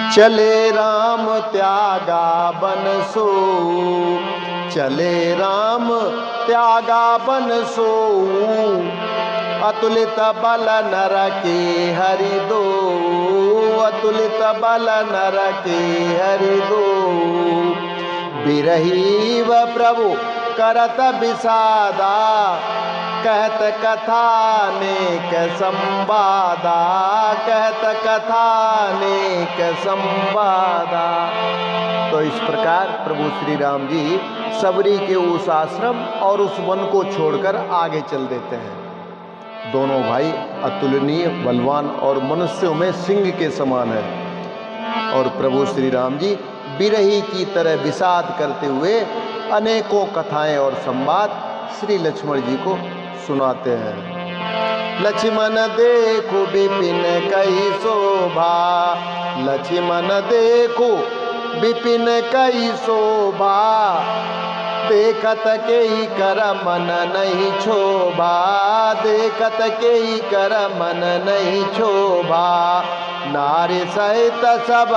चले राम त्यागा बन सो, चले राम त्यागा बन सो, अतुलित बल नर के हरि दो, अतुलित बल नर के हरि दो। बिरही व प्रभु करत विषादा, कहत कथा नेक संवादा, कहत कथा नेक संवादा। तो इस प्रकार प्रभु श्री राम जी सबरी के उस आश्रम और उस वन को छोड़कर आगे चल देते हैं। दोनों भाई अतुलनीय बलवान और मनुष्यों में सिंह के समान है। और प्रभु श्री राम जी बिरही की तरह विषाद करते हुए अनेकों कथाएं और संवाद श्री लक्ष्मण जी को सुनाते हैं। लक्ष्मण देखो विपिन कई शोभा, लक्ष्मण देखो विपिन कई शोभा, देखत के ही कर मन नहीं क्षोभा, देखत के ही कर मन नहीं क्षोभा। नारी सहित सब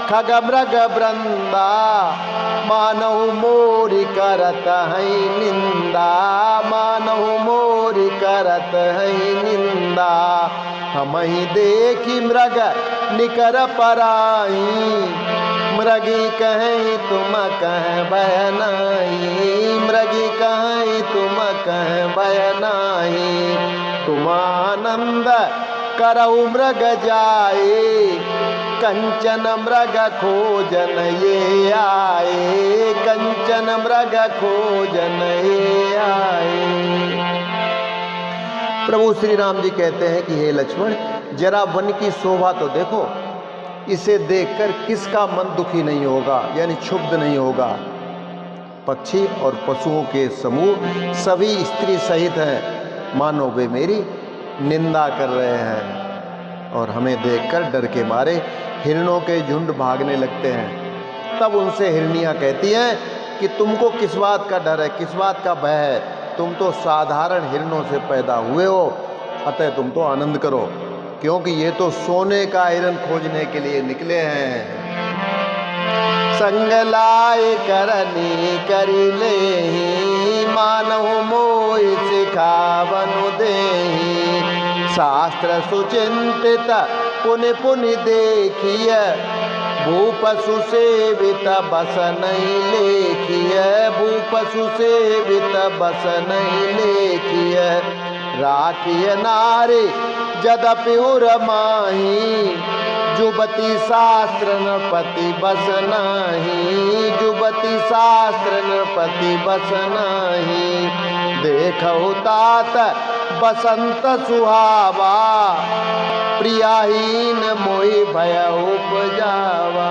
खग मृग वृंदा, मानव मोरी करत है निंदा, मानव मोरी करत है निंदा। हम ही देखी मृग निकर पराई, मृगी कहें तुम कहें बहनाई, मृगी कहें तुम कहें बहनाई। तुम आनंद करऊ मृग जाए, कंचन मृग खोजन ये आए, कंचन मृग खोजन ये आए। प्रभु श्री राम जी कहते हैं कि हे लक्ष्मण, जरा वन की शोभा तो देखो, इसे देखकर किसका मन दुखी नहीं होगा, यानी क्षुब्ध नहीं होगा। पक्षी और पशुओं के समूह सभी स्त्री सहित हैं, मानो वे मेरी निंदा कर रहे हैं। और हमें देखकर डर के मारे हिरणों के झुंड भागने लगते हैं। तब उनसे हिरनियां कहती हैं कि तुमको किस बात का डर है, किस बात का भय है? तुम तो साधारण हिरणों से पैदा हुए हो, अतः तुम तो आनंद करो, क्योंकि ये तो सोने का हिरण खोजने के लिए निकले हैं। संग लाए करनी करी ले, मानव मोहि सिखावनु देहि। शास्त्र सुचिंतित पुनि पुनि देखिय, भूपशु सेवित बस नहीं लेखिय, भूपशु सेवित बस नहीं लेखिय। राखिय नारी जदपि उर माही, जुबती शास्त्र नृपति बस नाही, जुबती शास्त्र नृपति बस नाही। देखो तात बसंत सुहावा, प्रियाहीन मोहि भय उपजावा।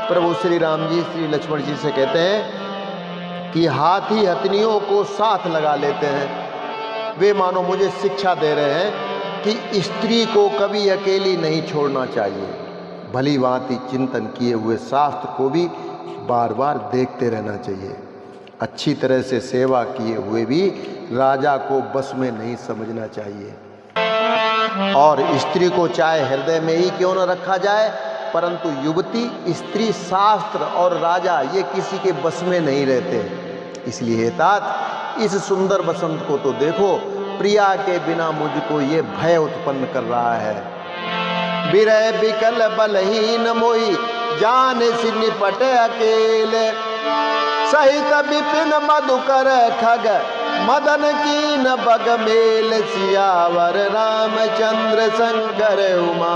प्रभु श्री राम जी श्री लक्ष्मण जी से कहते हैं कि हाथी हथनियों को साथ लगा लेते हैं। वे मानो मुझे शिक्षा दे रहे हैं कि स्त्री को कभी अकेली नहीं छोड़ना चाहिए। भली भांति चिंतन किए हुए शास्त्र को भी बार बार देखते रहना चाहिए। अच्छी तरह से सेवा किए हुए भी राजा को बस में नहीं समझना चाहिए। और स्त्री को चाहे हृदय में ही क्यों न रखा जाए, परंतु युवती, स्त्री, शास्त्र और राजा ये किसी के बस में नहीं रहते। इसलिए तात इस सुंदर बसंत को तो देखो, प्रिया के बिना मुझको ये भय उत्पन्न कर रहा है। बिरह बिकल बलहीन मोहि, जान से निपट अकेले। सहित विपिन मधुकर खग, मदन की न बग मेल। सियावर रामचंद्र शंकर उमा,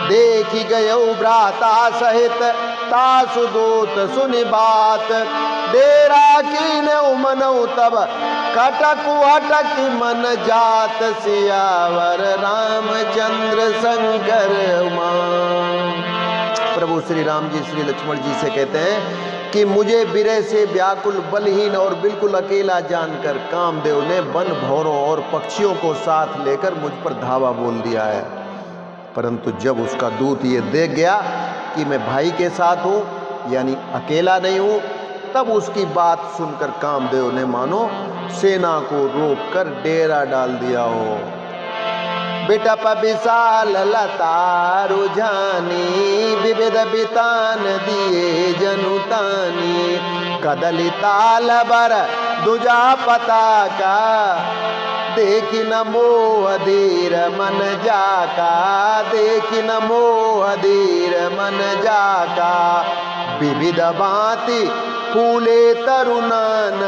देखी गयो भ्राता सहित तासु दूत सुनि बात। डेरा कीन उमनऊ तब, कटकु अटक मन जात। सियावर रामचंद्र शंकर उमा। प्रभु श्री राम जी श्री लक्ष्मण जी से कहते हैं कि मुझे बिरह से व्याकुल, बलहीन और बिल्कुल अकेला जानकर कामदेव ने वन भौरों और पक्षियों को साथ लेकर मुझ पर धावा बोल दिया है। परंतु जब उसका दूत ये देख गया कि मैं भाई के साथ हूँ, यानी अकेला नहीं हूँ, तब उसकी बात सुनकर कामदेव ने मानो सेना को रोककर डेरा डाल दिया हो। बिटप विशाल लता रुझानी, विविध बितान दिए जनुतानी। कदली ताल बर दुजा पताका, देखी न मोह धीर मन जाका, देखी न मोह धीर मन जाका। विविध भांति फूले तरुणान,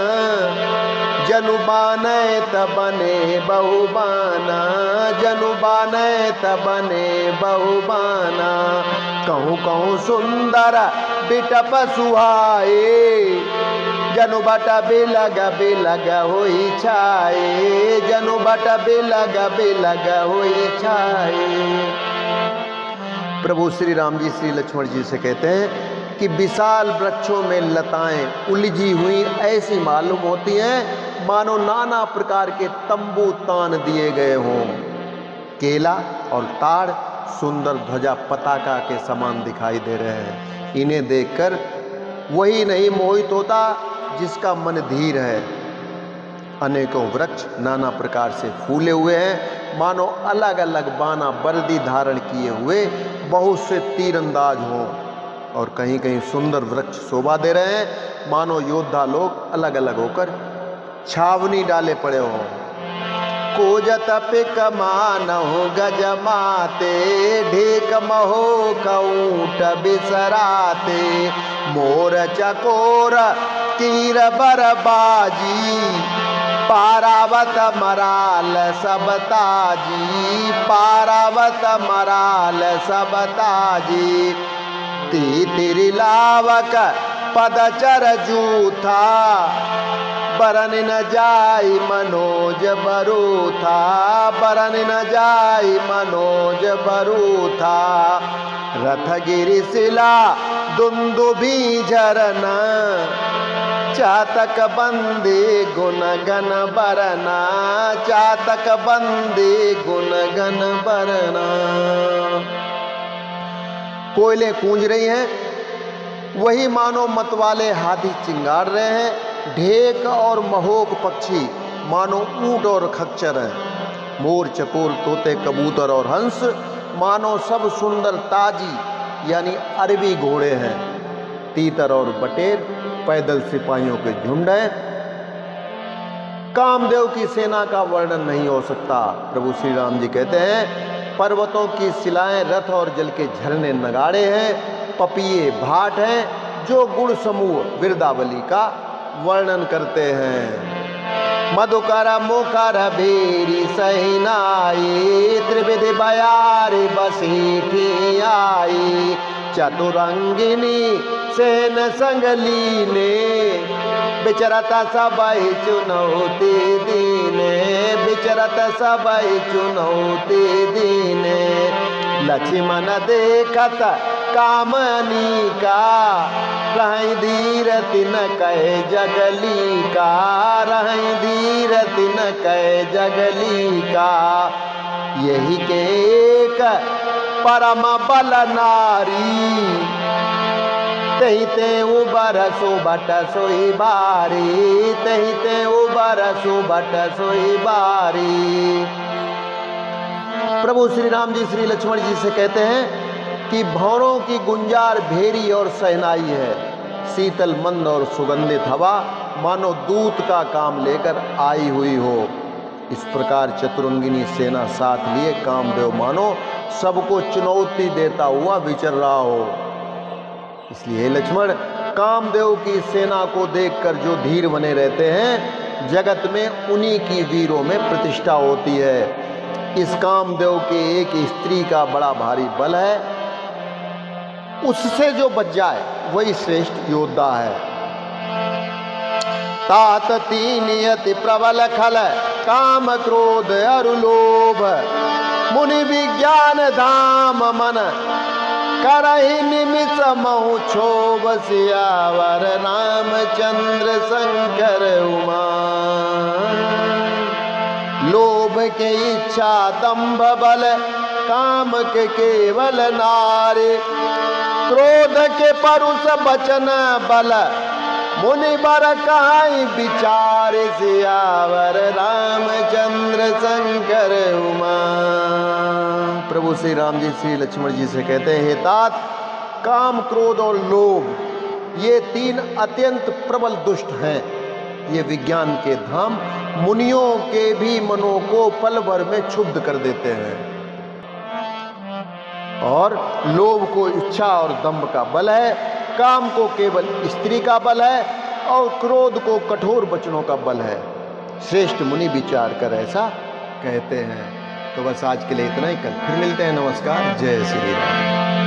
जनु बाने त बने बहुबाना, जनु बाने त बने बहुबाना। कहूँ कहूँ सुंदर बिटप सुहाए, जनु बट बिलग होई छाए, जनु बट बिलग होई छाए। प्रभु श्री राम जी श्री लक्ष्मण जी से कहते हैं कि विशाल वृक्षों में लताएं उलझी हुई ऐसी मालूम होती हैं मानो नाना प्रकार के तंबू तान दिए गए हों। केला और ताड़ सुंदर ध्वजा पताका के समान दिखाई दे रहे हैं। इन्हें देखकर वही नहीं मोहित होता जिसका मन धीर है। अनेकों वृक्ष नाना प्रकार से फूले हुए हैं, मानो अलग अलग बाना वर्दी धारण किए हुए बहुत से तीरंदाज हों। और कहीं कहीं सुंदर वृक्ष शोभा दे रहे हैं, मानो योद्धा लोग अलग अलग होकर छावनी डाले पड़े हों। कोजत पिक मानहु गज माते, ढेक महो कऊट बिसराते। मोर चकोर तीर बरबाजी, पारावत मराल सब ताजी, पारावत मराल सब ताजी। तीतिरि लावक पदचर जूथा, बरन न जाई मनोज बरूथा, बरन न जाई मनोज बरूथा। रथगिरि शिला दुंदुभी झरना, चातक बंदे गुण गन बरना, चातक बंदे गुण गन बरना। कोयले कूंज रही हैं, वही मानो मतवाले हाथी चिंगार रहे हैं। ढेक और महोक पक्षी मानो ऊंट और खच्चर हैं। मोर चकोर तोते कबूतर और हंस मानो सब सुंदर ताजी यानी अरबी घोड़े हैं। तीतर और बटेर पैदल सिपाहियों के झुंड हैं। कामदेव की सेना का वर्णन नहीं हो सकता। प्रभु श्री राम जी कहते हैं पर्वतों की शिलाएं रथ और जल के झरने नगाड़े हैं, पपिये भाट हैं जो गुण समूह विरदावली का वर्णन करते हैं। मधुकर मुखर भेरी सहिनाई, त्रिविधि बयारी बसीठी आई। चतुरंगिनी सेन संग लीने, बिचरत सबई चुनौती दीने, बिचरत सबई चुनौती दीने। लक्ष्मण देखत कामनी का, रहि धीर तिन कहे जगली का, रहि धीर तिन कहे जगली का। यही के एक परम बल नारी, तही ते उबर सुबट सोई बारी, तही ते उबर सुबट सोई बारी। प्रभु श्री राम जी श्री लक्ष्मण जी से कहते हैं कि भौरों की गुंजार भेरी और सहनाई है। शीतल मंद और सुगंधित हवा मानो दूत का काम लेकर आई हुई हो। इस प्रकार चतुरंगिनी सेना साथ लिए कामदेव मानो सबको चुनौती देता हुआ विचर रहा हो। इसलिए लक्ष्मण, कामदेव की सेना को देखकर जो धीर बने रहते हैं, जगत में उन्हीं की वीरों में प्रतिष्ठा होती है। इस कामदेव के एक स्त्री का बड़ा भारी बल है, उससे जो बच जाए वही श्रेष्ठ योद्धा है। तात तीन यति प्रबल खल, काम क्रोध अरु लोभ। मुनि विज्ञान धाम मन, करहि निमिष महु क्षोभ। सियावर रामचंद्र शंकर उमा। लोभ के इच्छा दंभ बल, काम के केवल नारे। क्रोध के परुष बचन बल, मुनि बर कहाई विचार सियावर रामचंद्र शंकर उमा। प्रभु श्री राम जी श्री लक्ष्मण जी से कहते हैं, हे तात, काम, क्रोध और लोभ ये तीन अत्यंत प्रबल दुष्ट हैं। ये विज्ञान के धाम मुनियों के भी मनों को पल भर में क्षुब्ध कर देते हैं। और लोभ को इच्छा और दंभ का बल है, काम को केवल स्त्री का बल है और क्रोध को कठोर वचनों का बल है। श्रेष्ठ मुनि विचार कर ऐसा कहते हैं। तो बस आज के लिए इतना ही, कल फिर मिलते हैं। नमस्कार, जय श्री राम।